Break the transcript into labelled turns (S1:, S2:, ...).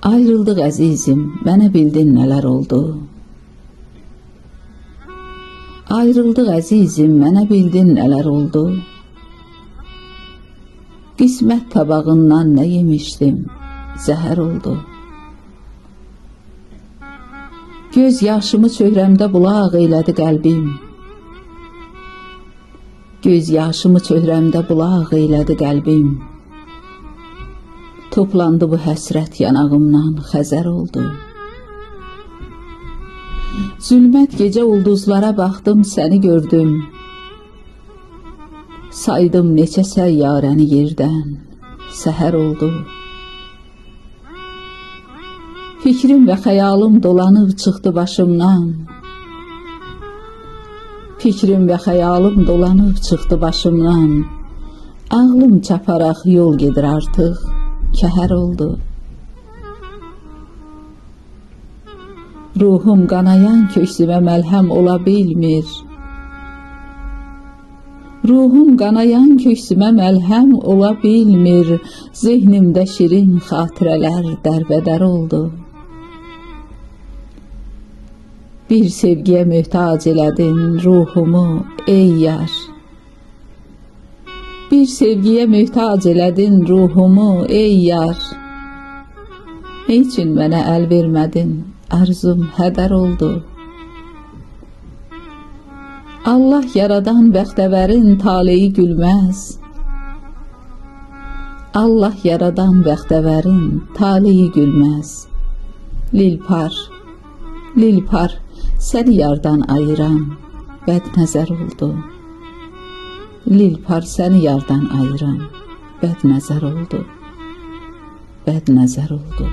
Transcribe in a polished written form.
S1: Ayrıldıq əzizim, mənə bildin nələr oldu. Ayrıldıq əzizim, mənə bildin nələr oldu. Qismət tabağından nə yemişdim, zəhər oldu. Göz yaşımı çöhrəmdə bulaq eylədi qəlbim. Göz yaşımı çöhrəmdə bulaq eylədi qəlbim. Toplandı bu həsrət yanağımdan, xəzər oldu. Zülmət gecə ulduzlara baxdım, səni gördüm. Saydım neçə səyyarəni yerdən, səhər oldu. Fikrim və xəyalım dolanıb çıxdı başımdan. Fikrim və xəyalım dolanıb çıxdı başımdan. Ağlım çaparaq yol gedir artıq, kəhər oldu. Ruhum qanayan köksümə məlhəm ola bilmir. Ruhum qanayan köksümə məlhəm ola bilmir. Zehnimdə şirin xatirələr dərbədər oldu. Bir sevgiyə möhtac elədin ruhumu, ey yar. Bir sevgiyə möhtac elədin ruhumu, ey yar. Neyçün mənə əl vermədin, arzum hədər oldu. Allah yaradan bəxtəvərin taleyi gülməz. Allah yaradan bəxtəvərin taleyi gülməz. Lilpar, lilpar, səni yardan ayıran bədnəzər oldu. Lilpar, səni yardan ayıran bədnəzər oldu. Bədnəzər oldu.